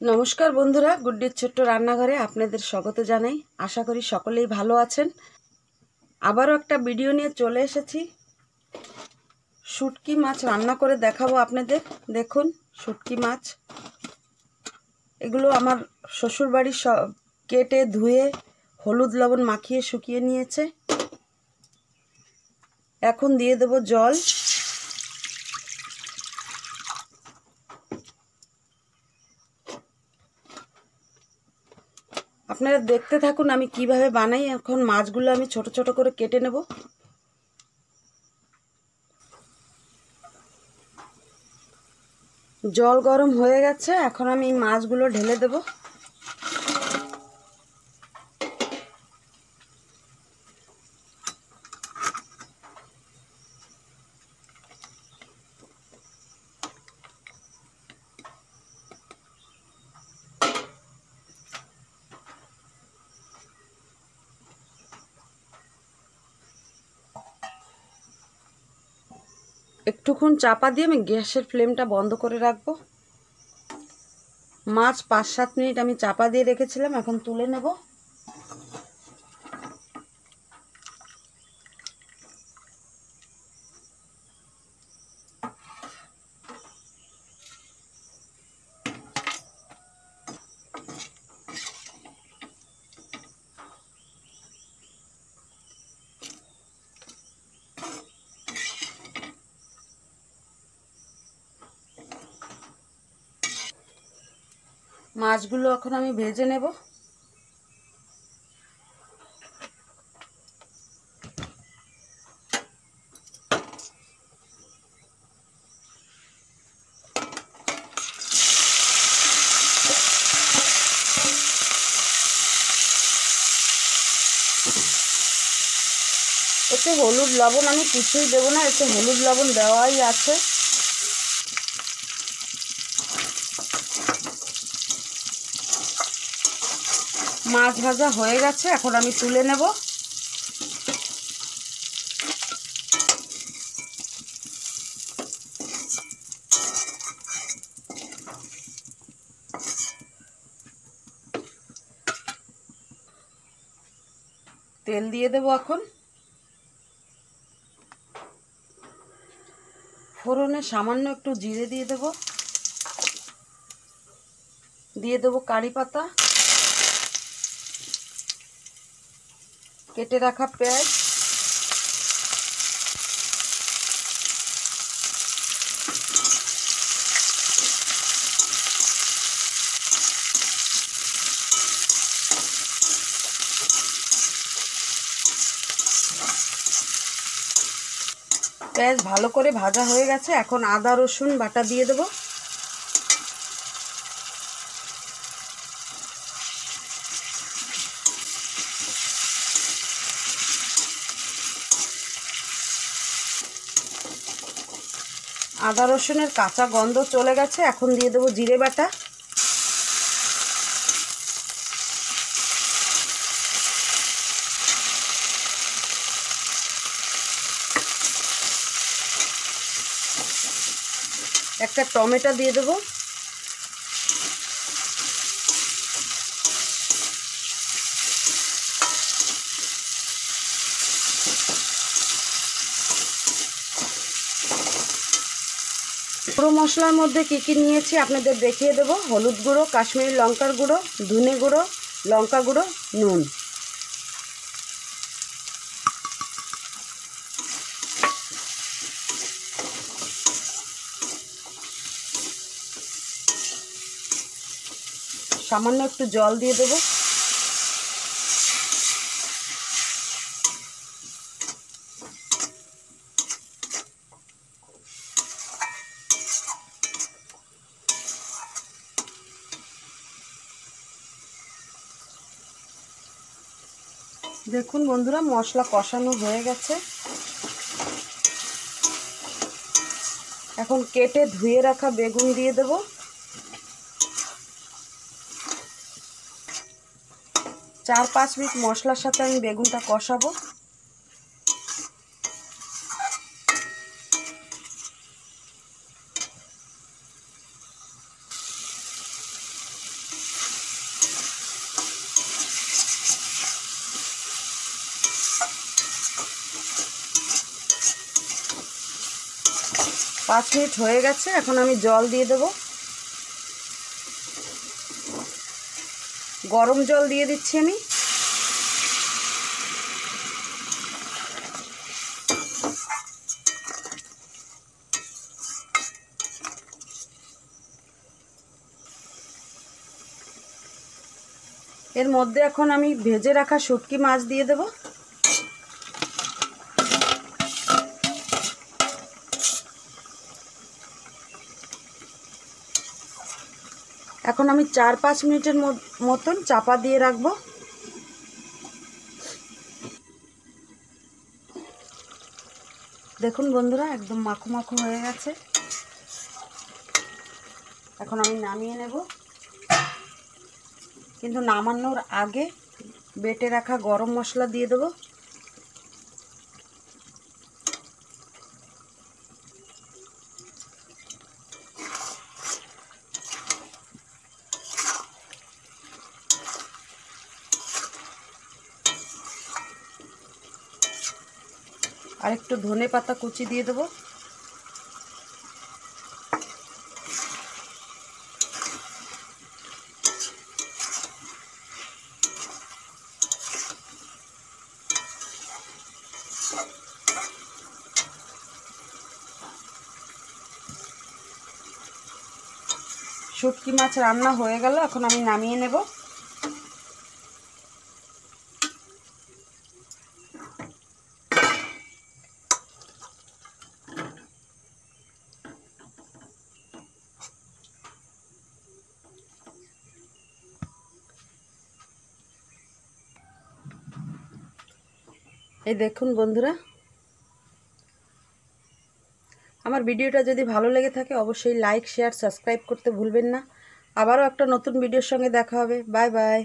নমস্কার বন্ধুরা, গুড্ডির ছোট্ট রান্নাঘরে আপনাদের স্বাগত জানাই। আশা করি সকলেই ভালো আছেন। আবারও একটা ভিডিও নিয়ে চলে এসেছি। শুটকি মাছ রান্না করে দেখাবো আপনাদের। দেখুন, শুটকি মাছ এগুলো আমার শ্বশুরবাড়ির সব কেটে ধুয়ে হলুদ লবণ মাখিয়ে শুকিয়ে নিয়েছে। এখন দিয়ে দেব জল। আপনারা দেখতে থাকুন আমি কিভাবে বানাই। এখন মাছগুলো আমি ছোট ছোট করে কেটে নেব। জল গরম হয়ে গেছে, এখন আমি মাছগুলো ঢেলে দেব। একটুক্ষণ চাপা দিয়ে আমি গ্যাসের ফ্লেমটা বন্ধ করে রাখবো। মাছ 5-7 মিনিট আমি চাপা দিয়ে রেখেছিলাম, এখন তুলে নেব। মাছগুলো এখন আমি ভেজে নেব। এতে হলুদ লবণ আমি কিছুই দেবো না, এতে হলুদ লবণ দেওয়াই আছে। মাছ ভাজা হয়ে গেছে, এখন আমি তুলে নেব। তেল দিয়ে দেব এখন। ফোড়নে সামান্য একটু জিরে দিয়ে দেব। দিয়ে দেব কারি পাতা, কেটে রাখা পেঁয়াজ, পেঁয়াজ ভালো করে ভাজা হয়ে গেছে, এখন আদা রসুন বাটা দিয়ে দেব। আদা রসুনের কাঁচা গন্ধ চলে গেছে, এখন দিয়ে দেব জিরে বাটা। একটা টমেটো দিয়ে দেব। গুঁড়ো মশলার মধ্যে কী কী নিয়েছি আপনাদের দেখিয়ে দেব। হলুদ গুঁড়ো, কাশ্মীরি লঙ্কার গুঁড়ো, ধনে গুঁড়ো, লঙ্কা গুঁড়ো, নুন। সামান্য একটু জল দিয়ে দেব। দেখুন বন্ধুরা, মশলা কষানো হয়ে গেছে। এখন কেটে ধুয়ে রাখা বেগুন দিয়ে দেব। 4-5 মিনিট মশলার সাথে আমি বেগুনটা কষাবো। 5 মিনিট হয়ে গেছে, এখন আমি জল দিয়ে দেব। গরম জল দিয়ে দিচ্ছি আমি। এর মধ্যে এখন আমি ভেজে রাখা শুটকি মাছ দিয়ে দেব। এখন আমি 4-5 মিনিটের মতন চাপা দিয়ে রাখবো। দেখুন বন্ধুরা, একদম মাখো মাখো হয়ে গেছে। এখন আমি নামিয়ে নেব, কিন্তু নামানোর আগে বেটে রাখা গরম মশলা দিয়ে দেব। আর একটু ধনে পাতা কুচি দিয়ে দেব। শুটকি মাছ রান্না হয়ে গেল, এখন আমি নামিয়ে নেব। এই দেখুন বন্ধুরা, আমার ভিডিওটা যদি ভালো লেগে থাকে অবশ্যই লাইক, শেয়ার, সাবস্ক্রাইব করতে ভুলবেন না। আবারও একটা নতুন ভিডিওর সঙ্গে দেখা হবে। Bye bye.